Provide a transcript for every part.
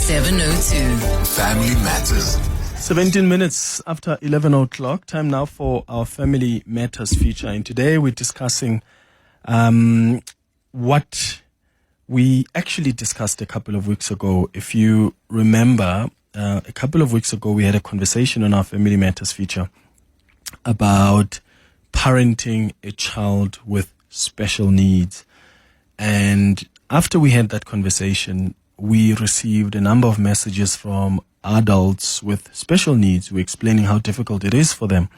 0702. Family Matters. 17 minutes after 11 o'clock. Time now for our Family Matters feature. And today we're discussing what we actually discussed a couple of weeks ago. If you remember, a couple of weeks ago we had a conversation on our Family Matters feature about parenting a child with special needs. And after we had that conversation, we received a number of messages from adults with special needs who were explaining how difficult it is for them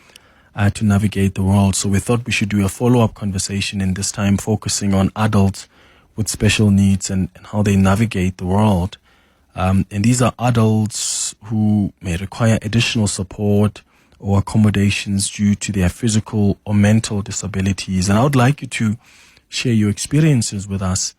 to navigate the world. So we thought we should do a follow-up conversation, and this time focusing on adults with special needs and how they navigate the world. And these are adults who may require additional support or accommodations due to their physical or mental disabilities. And I would like you to share your experiences with us.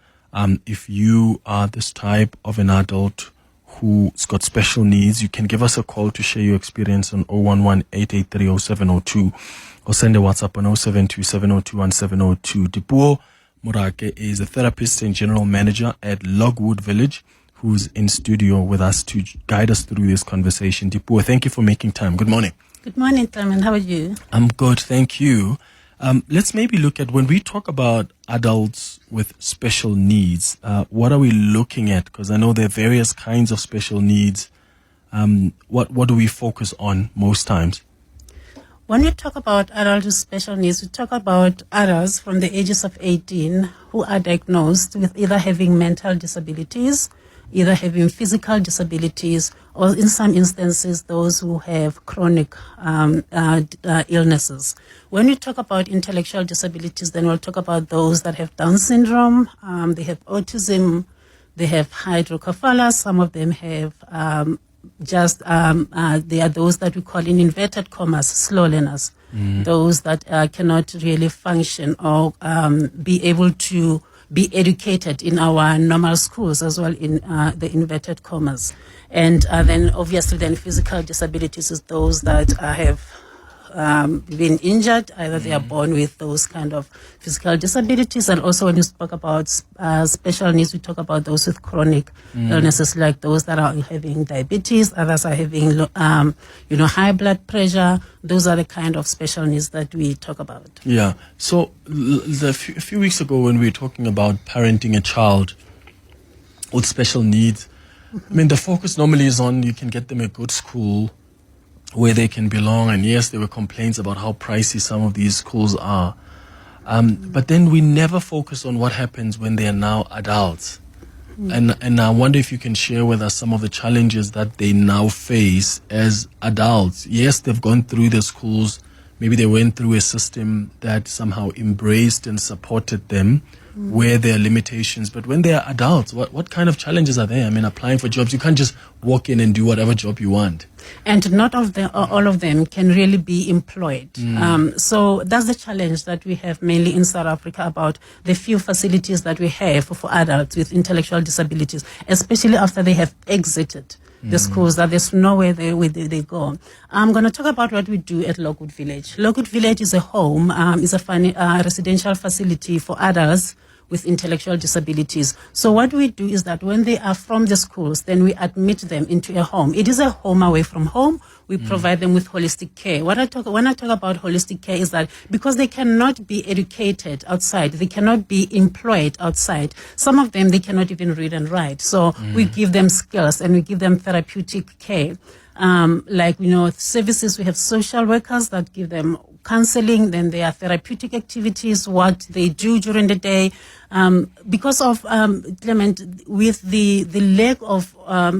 If you are this type of an adult who's got special needs, you can give us a call to share your experience on 011-883-0702 or send a WhatsApp on 072-702-1702. Dipuo Morake is a therapist and general manager at Logwood Village, who's in studio with us to guide us through this conversation. Dipuo, thank you for making time. Good morning. Good morning, Clement. How are you? I'm good, thank you. Let's maybe look at, when we talk about adults with special needs, what are we looking at? Because I know there are various kinds of special needs. What do we focus on most times? When we talk about adults with special needs, we talk about adults from the ages of 18 who are diagnosed with either having mental disabilities, either having physical disabilities, or in some instances, those who have chronic illnesses. When we talk about intellectual disabilities, then we'll talk about those that have Down syndrome, they have autism, they have hydrocephalus, some of them have they are those that we call in inverted commas, slow learners, those that cannot really function or be able to be educated in our normal schools as well, in the inverted commas. And then obviously then physical disabilities is those that have been injured, either they are born with those kind of physical disabilities. And also when you spoke about special needs, we talk about those with chronic illnesses, like those that are having diabetes, others are having high blood pressure. Those are the kind of special needs that we talk about. Yeah. So a few weeks ago when we were talking about parenting a child with special needs, I mean, the focus normally is on you can get them a good school where they can belong. And yes, there were complaints about how pricey some of these schools are. But then we never focus on what happens when they are now adults. And I wonder if you can share with us some of the challenges that they now face as adults. Yes, they've gone through the schools. Maybe they went through a system that somehow embraced and supported them where there are limitations. But when they are adults, what kind of challenges are there? I mean, applying for jobs, you can't just walk in and do whatever job you want. And not all of them can really be employed. So that's the challenge that we have mainly in South Africa about the few facilities that we have for adults with intellectual disabilities, especially after they have exited the schools, that there's nowhere they go. I'm going to talk about what we do at Logwood Village. Logwood Village is a home, is a residential facility for adults with intellectual disabilities. So what we do is that when they are from the schools, then we admit them into a home. It is a home away from home. We provide them with holistic care. When I talk about holistic care is that because they cannot be educated outside, they cannot be employed outside. Some of them, they cannot even read and write. So we give them skills and we give them therapeutic care. Services, we have social workers that give them counseling, then there are therapeutic activities, what they do during the day. Because of, Clement, with the lack of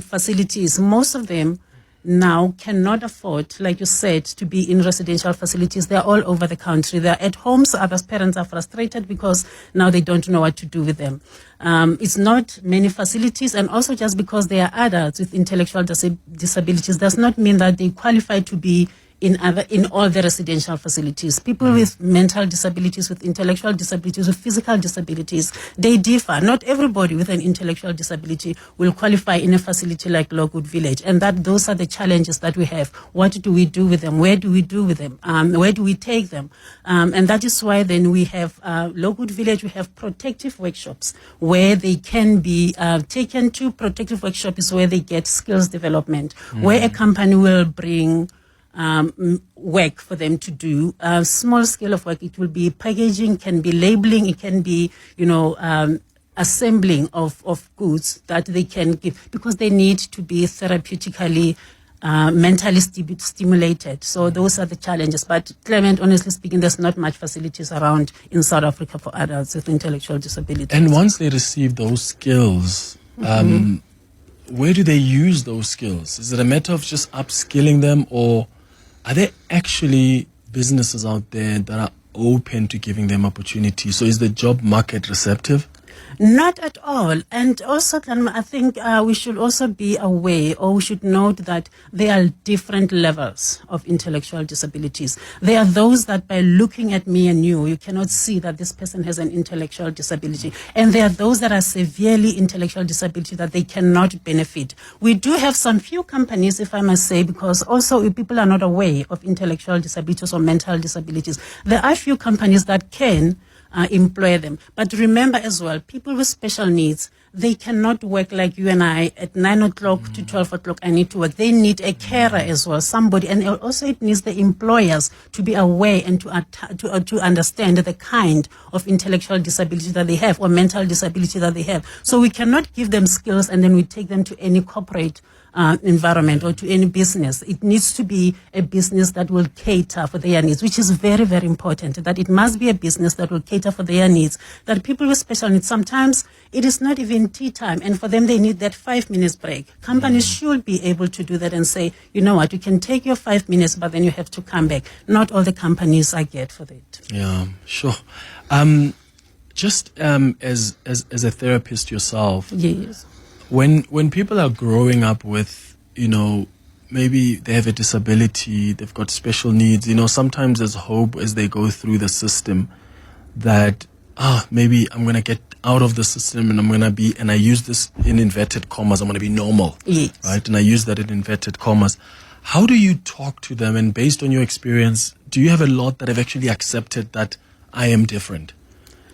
facilities, most of them now cannot afford, like you said, to be in residential facilities. They're all over the country. They're at homes. Other parents are frustrated because now they don't know what to do with them. It's not many facilities, and also just because they are adults with intellectual disabilities does not mean that they qualify to be in all the residential facilities. People with mental disabilities, with intellectual disabilities, with physical disabilities, they differ. Not everybody with an intellectual disability will qualify in a facility like Logwood Village, and those are the challenges that we have. What do we do with them? Where do we do with them? Where do we take them? And that is why then we have Logwood Village. We have protective workshops where they can be taken to. Protective workshop is where they get skills development, where a company will bring work for them to do, small scale of work. It will be packaging, can be labeling, it can be, assembling of goods that they can give, because they need to be therapeutically, mentally stimulated. So those are the challenges. But Clement, honestly speaking, there's not much facilities around in South Africa for adults with intellectual disabilities. And once they receive those skills, where do they use those skills? Is it a matter of just upskilling them, or are there actually businesses out there that are open to giving them opportunities? So is the job market receptive? Not at all. And also, I think we should also be aware, or we should note that there are different levels of intellectual disabilities. There are those that by looking at me and you cannot see that this person has an intellectual disability. And there are those that are severely intellectual disability that they cannot benefit. We do have some few companies, if I must say, because also people are not aware of intellectual disabilities or mental disabilities. There are few companies that can employ them. But remember as well, people with special needs, they cannot work like you and I at 9 o'clock to 12 o'clock. I need to work. They need a carer as well, somebody. And also it needs the employers to be aware and to understand the kind of intellectual disability that they have or mental disability that they have. So we cannot give them skills and then we take them to any corporate environment or to any business. It needs to be a business that will cater for their needs, which is very, very important, that it must be a business that will cater for their needs, that people with special needs, sometimes it is not even tea time, and for them they need that 5 minutes break. Companies should be able to do that and say, you know what, you can take your 5 minutes, but then you have to come back. Not all the companies are geared for that. Yeah, sure. Just as a therapist yourself, yes. When people are growing up with, maybe they have a disability, they've got special needs, sometimes there's hope as they go through the system that, maybe I'm going to get out of the system and I'm going to be, and I use this in inverted commas, I'm going to be normal, yes. right? And I use that in inverted commas. How do you talk to them? And based on your experience, do you have a lot that have actually accepted that I am different?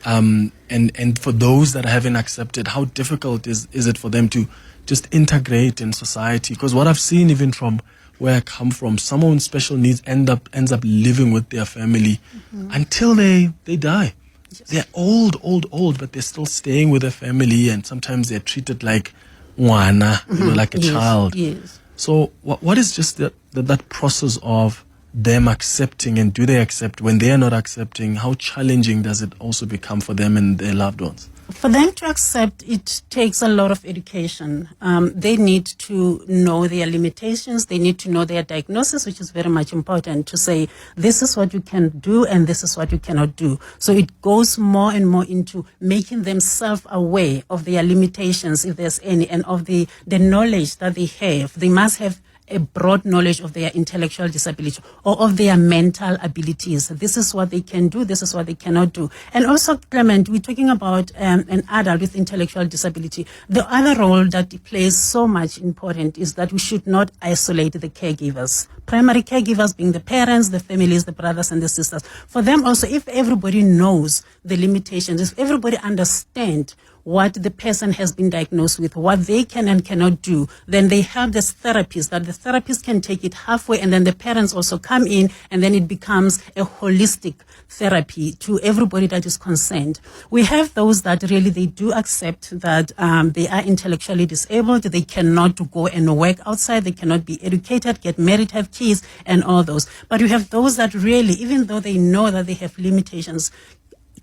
And for those that haven't accepted, how difficult is it for them to just integrate in society? Because what I've seen, even from where I come from, someone with special needs ends up living with their family until they die. Yes. They're old, but they're still staying with their family, and sometimes they're treated like wana, like a child. Yes. So what is just that process of them accepting, and do they accept? When they are not accepting, how challenging does it also become for them and their loved ones? For them to accept, it takes a lot of education. They need to know their limitations. They need to know their diagnosis, which is very much important, to say, this is what you can do and this is what you cannot do. So it goes more and more into making them self-aware of their limitations, if there's any, and of the knowledge that they have. They must have a broad knowledge of their intellectual disability or of their mental abilities. This is what they can do. This is what they cannot do. And also, Clement, we're talking about an adult with intellectual disability. The other role that plays so much important is that we should not isolate the caregivers. Primary caregivers being the parents, the families, the brothers and the sisters. For them also, if everybody knows the limitations, if everybody understands what the person has been diagnosed with, what they can and cannot do, then they have this therapist, that the therapist can take it halfway, and then the parents also come in, and then it becomes a holistic therapy to everybody that is concerned. We have those that really, they do accept that they are intellectually disabled, they cannot go and work outside, they cannot be educated, get married, have kids, and all those. But we have those that really, even though they know that they have limitations,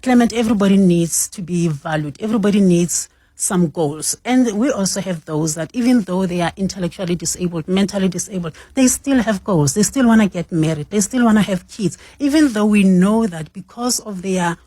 Clement, everybody needs to be valued. Everybody needs some goals. And we also have those that even though they are intellectually disabled, mentally disabled, they still have goals. They still want to get married. They still want to have kids. Even though we know that because of their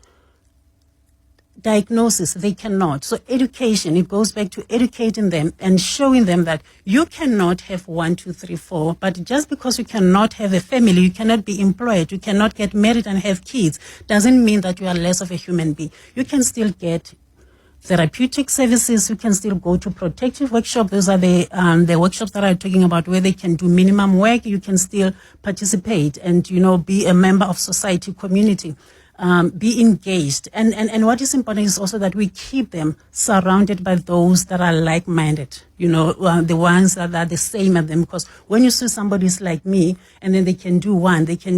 diagnosis, they cannot. So education, it goes back to educating them and showing them that you cannot have 1, 2, 3, 4, but just because you cannot have a family, you cannot be employed, you cannot get married and have kids, doesn't mean that you are less of a human being. You can still get therapeutic services, you can still go to protective workshops. Those are the workshops that I'm talking about, where they can do minimum work. You can still participate and, be a member of society, community. Be engaged. And what is important is also that we keep them surrounded by those that are like-minded, the ones that are the same as them. Because when you see somebody's like me, and then they can do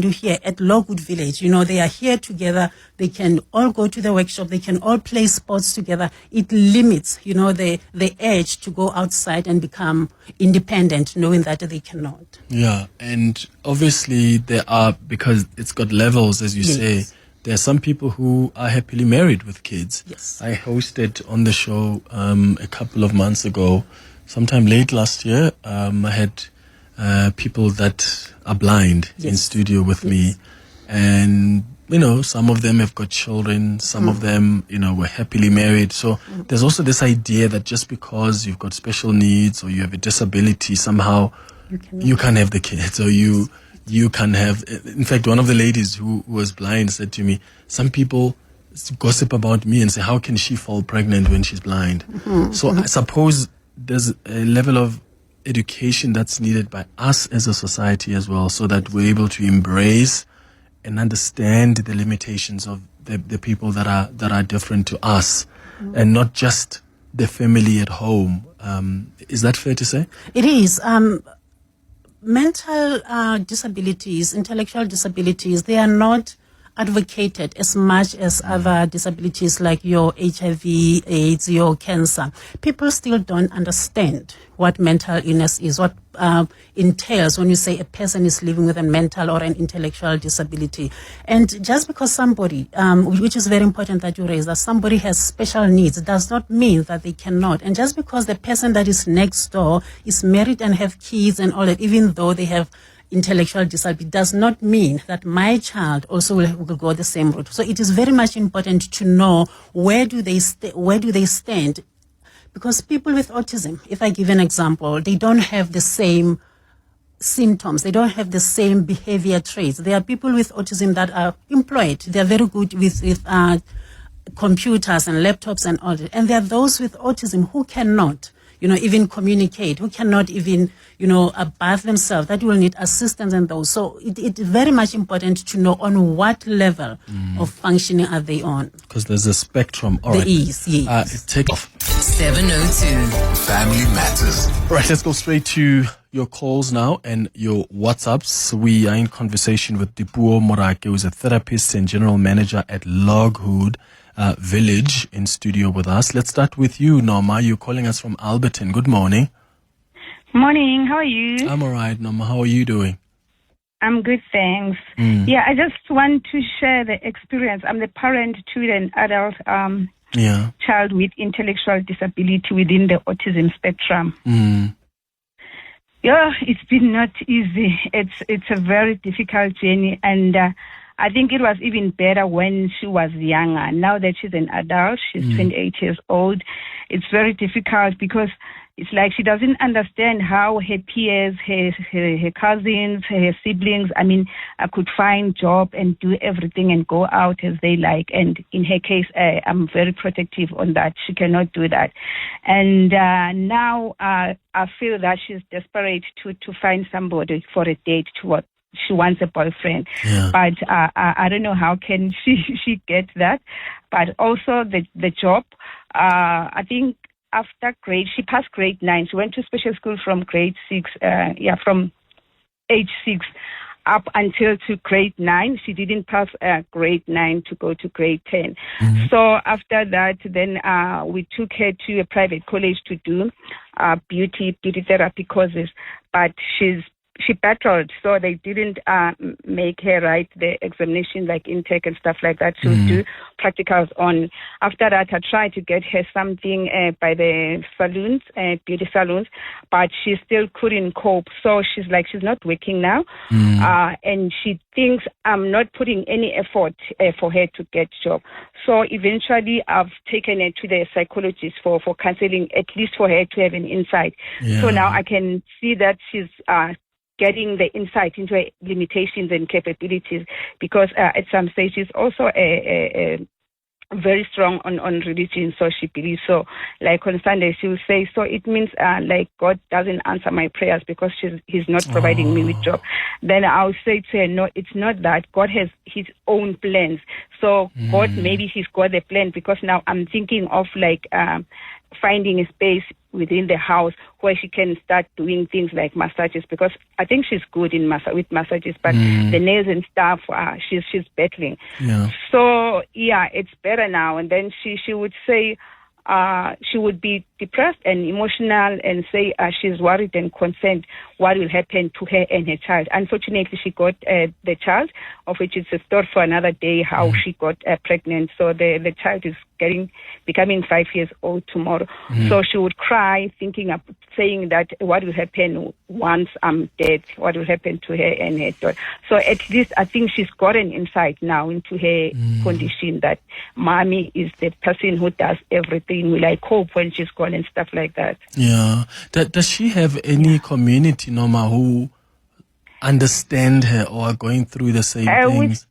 here at Logwood Village, they are here together, they can all go to the workshop, they can all play sports together. It limits, the urge to go outside and become independent, knowing that they cannot. Yeah, and obviously because it's got levels, as you say. There are some people who are happily married with kids. Yes. I hosted on the show a couple of months ago, sometime late last year. I had people that are blind in studio with me. And, some of them have got children. Some of them, were happily married. So there's also this idea that just because you've got special needs or you have a disability, somehow you can't have the kids, or you can have. In fact, one of the ladies who was blind said to me, some people gossip about me and say, how can she fall pregnant when she's blind? So I suppose there's a level of education that's needed by us as a society as well, so that we're able to embrace and understand the limitations of the people that are different to us, and not just the family at home. Is that fair to say? It is. Mental disabilities, intellectual disabilities, they are not advocated as much as other disabilities like your HIV, AIDS, your cancer. People still don't understand what mental illness is, what entails when you say a person is living with a mental or an intellectual disability. And just because somebody, which is very important that you raise, that somebody has special needs, does not mean that they cannot. And just because the person that is next door is married and have kids and all that, even though they have intellectual disability, does not mean that my child also will go the same route. So it is very much important to know where do they stand, because people with autism, if I give an example, they don't have the same symptoms, they don't have the same behavior traits. There are people with autism that are employed, they are very good with computers and laptops and all that, and there are those with autism who cannot even communicate, who cannot even, bathe themselves, that will need assistance and those. So it's very much important to know on what level of functioning are they on. Because there's a spectrum. All there right. is, yes. Take off. 702. Family Matters. All right, let's go straight to your calls now and your WhatsApps. We are in conversation with Dipuo Morake, who is a therapist and general manager at Logwood Village, in studio with us. Let's start with you, Norma. You're calling us from Alberton. Good morning. Morning. How are you? I'm all right, Norma. How are you doing? I'm good, thanks. Yeah, I just want to share the experience. I'm the parent to an adult child with intellectual disability within the autism spectrum. Yeah, it's been not easy. It's a very difficult journey, and I think it was even better when she was younger. Now that she's an adult, she's 28 years old, it's very difficult because it's like she doesn't understand how her peers, her cousins, her siblings, I could find job and do everything and go out as they like. And in her case, I'm very protective on that. She cannot do that. And now I feel that she's desperate to find somebody for a date to what she wants a boyfriend, but I don't know how can she get that. But also the job, I think after she passed grade 9. She went to special school from grade 6, from age 6 up until to grade 9. She didn't pass grade 9 to go to grade 10. So after that, then we took her to a private college to do beauty therapy courses, but she battled, so they didn't make her write the examination like intake and stuff like that. She would do practicals on. After that, I tried to get her something by the salons, beauty salons, but she still couldn't cope. So she's not working now, and she thinks I'm not putting any effort for her to get job. So eventually, I've taken her to the psychologist for counseling, at least for her to have an insight. Yeah. So now I can see that she's getting the insight into her limitations and capabilities, because at some stage she's also a very strong on religion, so she believes. So like on Sunday she will say, so it means like God doesn't answer my prayers because he's not providing me with job. Then I'll say to her, no, it's not that. God has his own plans. So God, maybe he's got a plan, because now I'm thinking of like finding a space within the house where she can start doing things like massages, because I think she's good in with massages, but the nails and stuff, she's battling. Yeah. So yeah, it's better now. And then she would say she would be depressed and emotional and say she's worried and concerned what will happen to her and her child. Unfortunately, she got the child, of which it's a story for another day, how she got pregnant. So the child is becoming 5 years old tomorrow. So she would cry, saying that what will happen once I'm dead, what will happen to her and her daughter. So at least I think she's got an insight now into her condition, that mommy is the person who does everything. Will I cope when she's gone and stuff like that? Yeah. Does she have any community, Norma, who understand her or are going through the same things?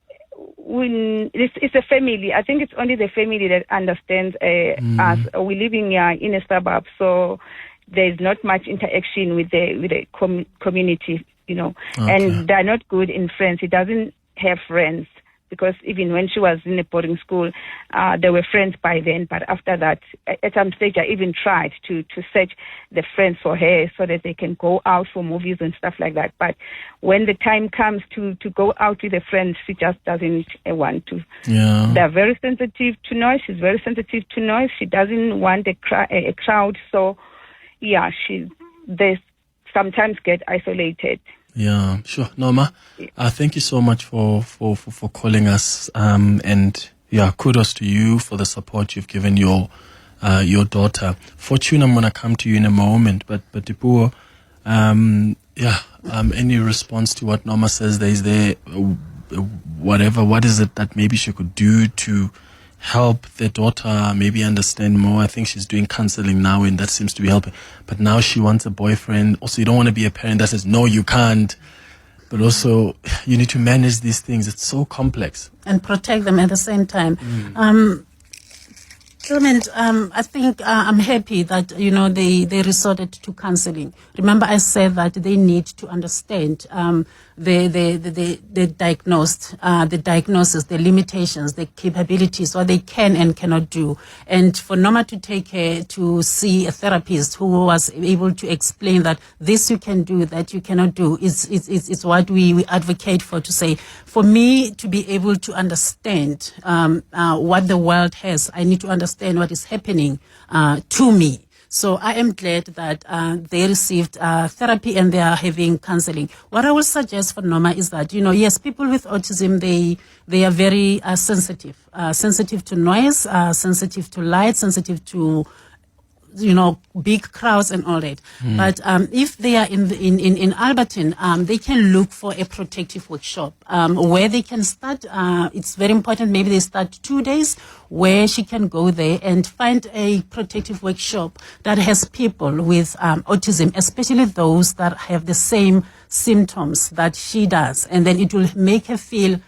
It's a family. I think it's only the family that understands us. We're living in a suburb, so there's not much interaction with the community, Okay. And they're not good in friends. He doesn't have friends, because even when she was in a boarding school, there were friends by then. But after that, at some stage, I even tried to search the friends for her so that they can go out for movies and stuff like that. But when the time comes to go out with a friend, she just doesn't want to. Yeah. They're very sensitive to noise. She's very sensitive to noise. She doesn't want a crowd. So, yeah, they sometimes get isolated. Yeah, sure. Norma, thank you so much for calling us. And yeah, kudos to you for the support you've given your daughter. Fortune, I'm going to come to you in a moment. But Dipuo, any response to what Norma says? What is it that maybe she could do to help their daughter maybe understand more? I think she's doing counseling now, and that seems to be helping. But now she wants a boyfriend. Also, you don't want to be a parent that says, no, you can't. But also, you need to manage these things. It's so complex. And protect them at the same time. Clement, I think I'm happy that, they resorted to counseling. Remember, I said that they need to understand the diagnosis, the limitations, the capabilities, what they can and cannot do. And for Norma to take her to see a therapist who was able to explain that this you can do, that you cannot do, is what we advocate for, to say, for me to be able to understand what the world has, I need to understand what is happening to me. So I am glad that they received therapy and they are having counseling. What I will suggest for Norma is that, yes, people with autism, they are very sensitive to noise, sensitive to light, sensitive to big crowds and all that. But if they are in Alberton, they can look for a protective workshop where they can start. It's very important. Maybe they start 2 days where she can go there and find a protective workshop that has people with autism, especially those that have the same symptoms that she does. And then it will make her feel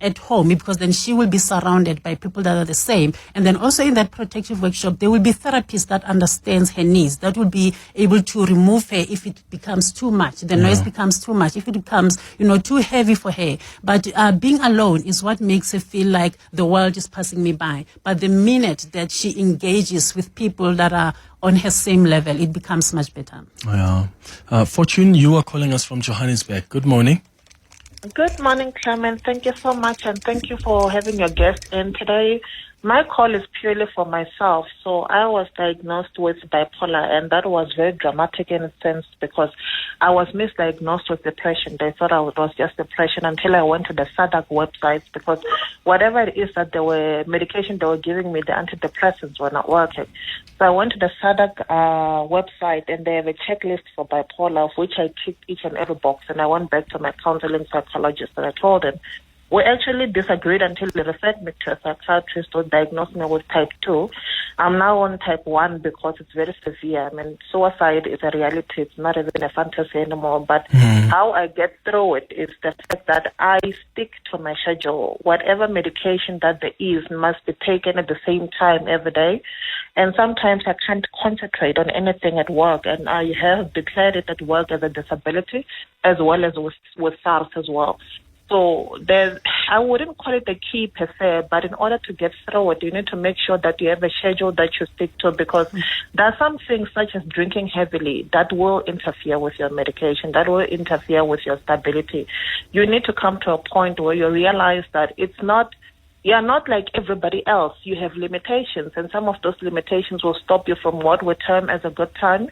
at home, because then she will be surrounded by people that are the same. And then also in that protective workshop, there will be therapists that understands her needs, that will be able to remove her if it becomes too much, the noise becomes too much, if it becomes, too heavy for her. But being alone is what makes her feel like the world is passing me by. But the minute that she engages with people that are on her same level, it becomes much better. Fortune, you are calling us from Johannesburg. Good morning. Good morning, Clement. Thank you so much, and thank you for having your guest in today. My call is purely for myself. So I was diagnosed with bipolar, and that was very dramatic in a sense because I was misdiagnosed with depression. They thought it was just depression until I went to the SADC website, because whatever it is that medication they were giving me, the antidepressants were not working. So I went to the SADC website, and they have a checklist for bipolar, of which I ticked each and every box. And I went back to my counseling psychologist, and I told him, we actually disagreed until they referred me to a psychiatrist who diagnosed me with type 2. I'm now on type 1 because it's very severe. I mean, suicide is a reality. It's not even a fantasy anymore. But how I get through it is the fact that I stick to my schedule. Whatever medication that there is must be taken at the same time every day. And sometimes I can't concentrate on anything at work. And I have declared it at work as a disability, as well as with SARS as well. So I wouldn't call it a key per se, but in order to get through it, you need to make sure that you have a schedule that you stick to, because there are some things such as drinking heavily that will interfere with your medication, that will interfere with your stability. You need to come to a point where you realize that you're not like everybody else. You have limitations, and some of those limitations will stop you from what we term as a good time.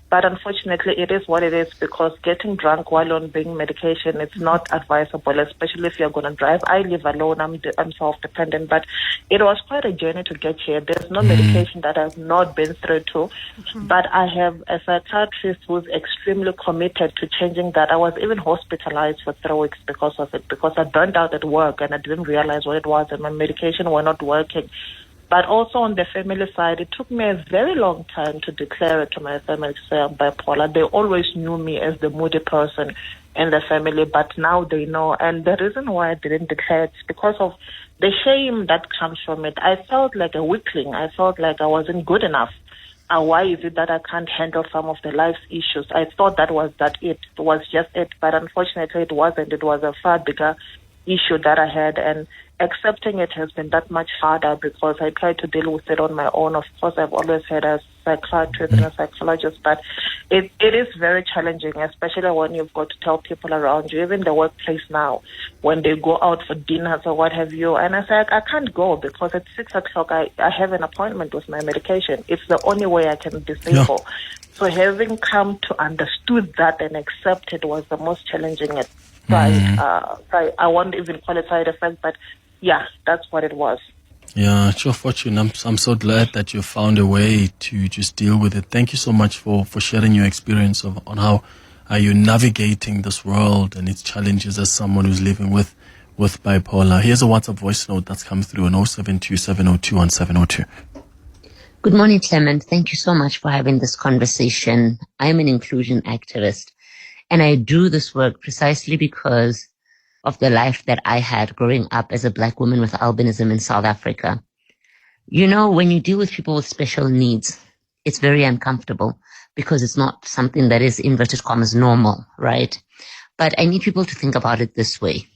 But unfortunately, it is what it is, because getting drunk while on being medication, it's not advisable, especially if you're going to drive. I live alone. I'm self-dependent, but it was quite a journey to get here. There's no medication that I've not been through to, but I have a psychiatrist who's extremely committed to changing that. I was even hospitalized for 3 weeks because of it, because I burned out at work and I didn't realize what it was, and my medication were not working. But also on the family side, it took me a very long time to declare it to my family to say I'm bipolar. They always knew me as the moody person in the family, but now they know. And the reason why I didn't declare it is because of the shame that comes from it. I felt like a weakling. I felt like I wasn't good enough. Why is it that I can't handle some of the life's issues? I thought it was just it. But unfortunately, it wasn't. It was a far bigger issue that I had, and accepting it has been that much harder because I tried to deal with it on my own. Of course, I've always had a psychiatrist and a psychologist, but it is very challenging, especially when you've got to tell people around you, even the workplace now, when they go out for dinners or what have you. And I say, I can't go because at 6 o'clock I have an appointment with my medication. It's the only way I can disable. Yeah. So having come to understood that and accept it was the most challenging I won't even call it side effect, but yeah, that's what it was. Yeah, it's your fortune. I'm so glad that you found a way to just deal with it. Thank you so much for sharing your experience on how are you navigating this world and its challenges as someone who's living with bipolar. Here's a WhatsApp voice note that's come through on 0727021702. Good morning, Clement. Thank you so much for having this conversation. I'm an inclusion activist, and I do this work precisely because of the life that I had growing up as a Black woman with albinism in South Africa. You know, when you deal with people with special needs, it's very uncomfortable because it's not something that is, inverted commas, normal, right? But I need people to think about it this way.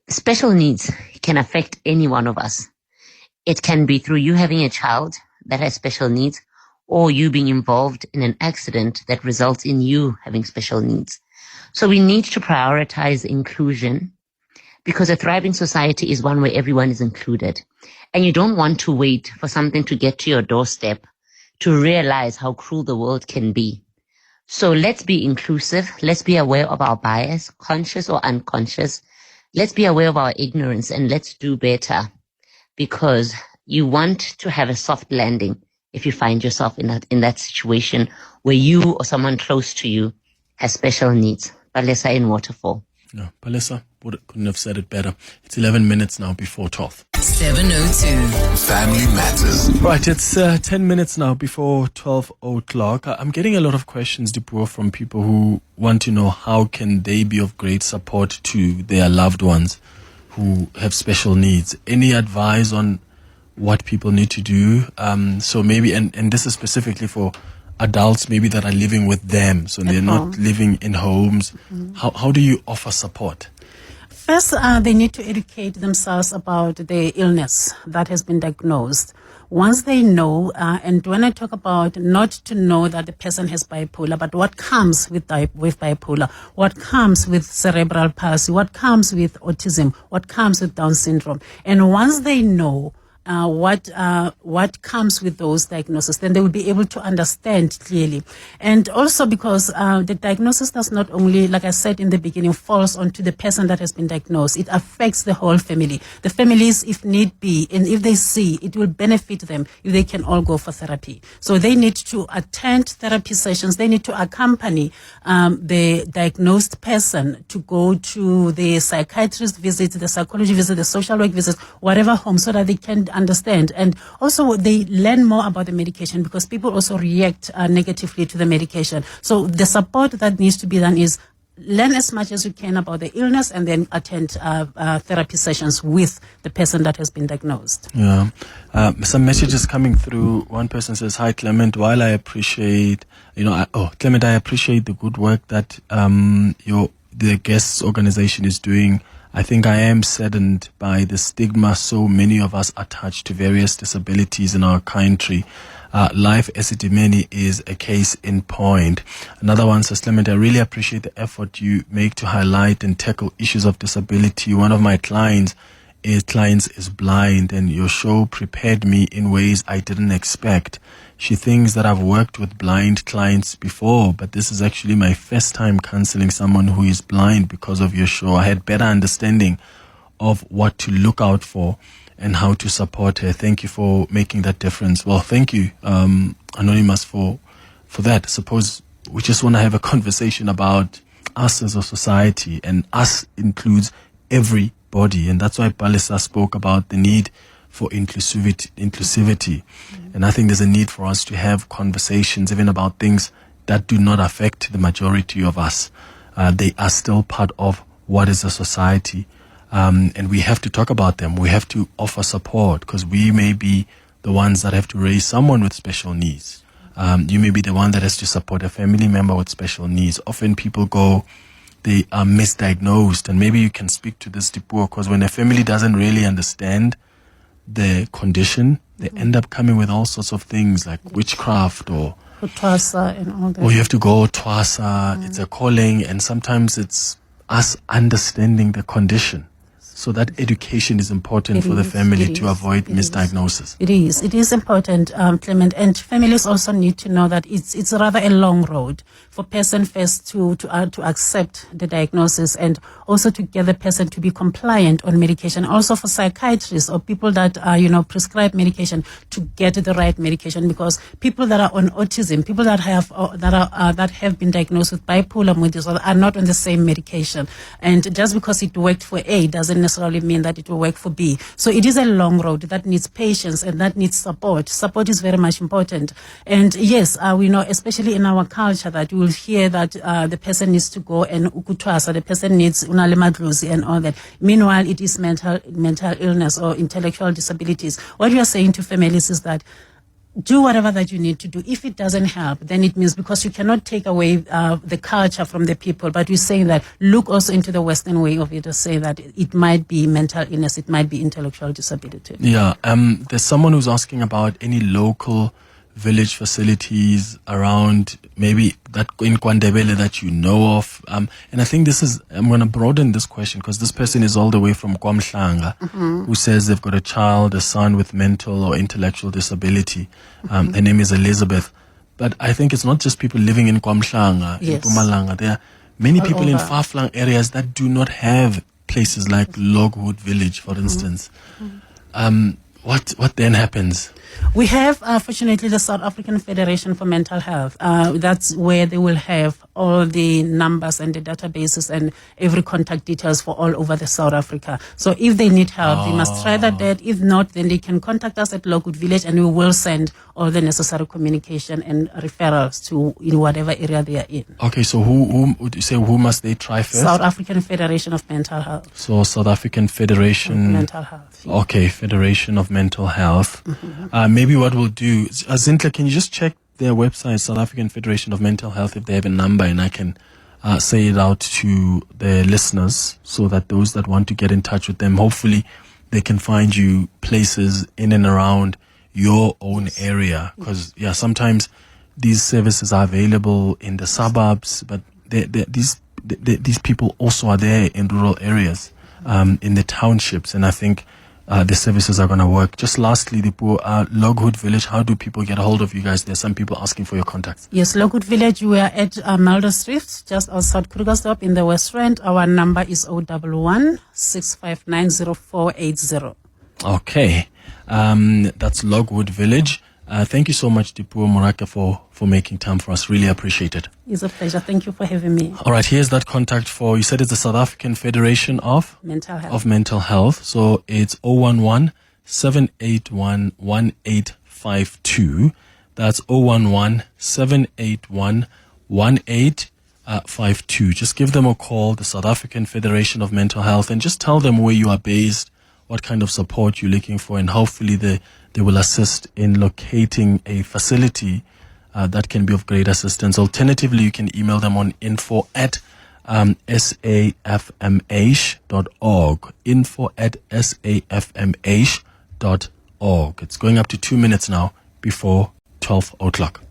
Special needs can affect any one of us. It can be through you having a child that has special needs, or you being involved in an accident that results in you having special needs. So we need to prioritize inclusion, because a thriving society is one where everyone is included. And you don't want to wait for something to get to your doorstep to realize how cruel the world can be. So let's be inclusive. Let's be aware of our bias, conscious or unconscious. Let's be aware of our ignorance, and let's do better, because you want to have a soft landing if you find yourself in that situation where you or someone close to you has special needs. Palesa in Waterfall. No, Palesa couldn't have said it better. It's 11 minutes now before 12. 702 Family Matters. Right, it's 10 minutes now before 12 o'clock. I'm getting a lot of questions, Dipuo, from people who want to know how can they be of great support to their loved ones who have special needs. Any advice on what people need to do? So maybe, and this is specifically for adults maybe that are living with them, so they're not living in homes. How do you offer support? First, they need to educate themselves about the illness that has been diagnosed. Once they know, and when I talk about not to know that the person has bipolar, but what comes with bipolar, what comes with cerebral palsy, what comes with autism, what comes with Down syndrome. And once they know, what comes with those diagnoses, then they will be able to understand clearly. And also because the diagnosis does not only, like I said in the beginning, falls onto the person that has been diagnosed. It affects the whole family. The families, if need be, and if they see, it will benefit them if they can all go for therapy. So they need to attend therapy sessions. They need to accompany the diagnosed person to go to the psychiatrist visit, the psychology visit, the social work visit, whatever home, so that they can understand. And also they learn more about the medication, because people also react negatively to the medication. So the support that needs to be done is learn as much as you can about the illness, and then attend therapy sessions with the person that has been diagnosed. Yeah. Some messages coming through. One person says, "Hi Clement, while I appreciate, Clement, I appreciate the good work that the guests organization is doing. I think I am saddened by the stigma so many of us attach to various disabilities in our country. Life Esidimeni is a case in point." Another one says, "Clement, I really appreciate the effort you make to highlight and tackle issues of disability. One of my clients is blind, and your show prepared me in ways I didn't expect. She thinks that I've worked with blind clients before, but this is actually my first time counseling someone who is blind because of your show. I had better understanding of what to look out for and how to support her. Thank you for making that difference." Well, thank you, Anonymous, for that. Suppose we just want to have a conversation about us as a society, and us includes everybody. And that's why Palisa spoke about the need for inclusivity. And I think there's a need for us to have conversations even about things that do not affect the majority of us. They are still part of what is a society. And we have to talk about them. We have to offer support, because we may be the ones that have to raise someone with special needs. You may be the one that has to support a family member with special needs. Often people they are misdiagnosed, and maybe you can speak to this, Dipuo, because when a family doesn't really understand the condition, they end up coming with all sorts of things like witchcraft or Twasa and all that. Or you have to go Twasa. It's a calling, and sometimes it's us understanding the condition. So that education is important for the family to avoid misdiagnosis. It is important, Clement, and families also need to know that it's rather a long road for person first to accept the diagnosis, and also to get the person to be compliant on medication. Also for psychiatrists or people that prescribe medication to get the right medication, because people that are on autism, people that have been diagnosed with bipolar mood disorder are not on the same medication, and just because it worked for A doesn't necessarily mean that it will work for B. So it is a long road that needs patience and that needs support. Support is very much important. And yes, we know, especially in our culture, that you will hear that the person needs to go and ukutwasa, the person needs unalemadluzi and all that. Meanwhile, it is mental illness or intellectual disabilities. What we are saying to families is that do whatever that you need to do. If it doesn't help, then it means, because you cannot take away the culture from the people, but we're saying that look also into the Western way of it, to say that it might be mental illness, it might be intellectual disability. Yeah, there's someone who's asking about any local village facilities around, maybe that in Kwandebele that you know of. And I think I'm going to broaden this question, because this person is all the way from KwaMhlanga, who says they've got a son with mental or intellectual disability. Her name is Elizabeth. But I think it's not just people living in KwaMhlanga, in Mpumalanga. There are many people in far-flung areas that do not have places like Logwood Village, for instance. What then happens? We have, fortunately, the South African Federation for Mental Health. That's where they will have all the numbers and the databases and every contact details for all over the South Africa. So if they need help, they must try that. If not, then they can contact us at Logwood Village, and we will send all the necessary communication and referrals to in whatever area they are in. Okay, so who would you say, who must they try first? South African Federation of Mental Health. So South African Federation of Mental Health. Yeah. Okay, Federation of Mental Health. Maybe what we'll do, Zintle, can you just check their website, South African Federation of Mental Health, if they have a number, and I can say it out to the listeners, so that those that want to get in touch with them, hopefully they can find you places in and around your own area. Because sometimes these services are available in the suburbs, but these people also are there in rural areas, in the townships. And I think the services are going to work. Just lastly, Dipuo, Logwood Village, how do people get a hold of you guys? There's some people asking for your contacts. Yes, Logwood Village, we are at Mulder Street, just outside Krugersdorp in the West Rand. Our number is 011 659 0480. Okay. That's Logwood Village. Thank you so much, Dipuo Morake, for making time for us. Really appreciate it. It's a pleasure. Thank you for having me. All right, here's that contact for, you said it's the South African Federation of Mental Health. So it's 011 781 1852. That's 011 781 1852. Just give them a call, the South African Federation of Mental Health, and just tell them where you are based, what kind of support you're looking for, and hopefully they will assist in locating a facility that can be of great assistance. Alternatively, you can email them on info@safmh.org. info@safmh.org. It's going up to 2 minutes now before 12 o'clock.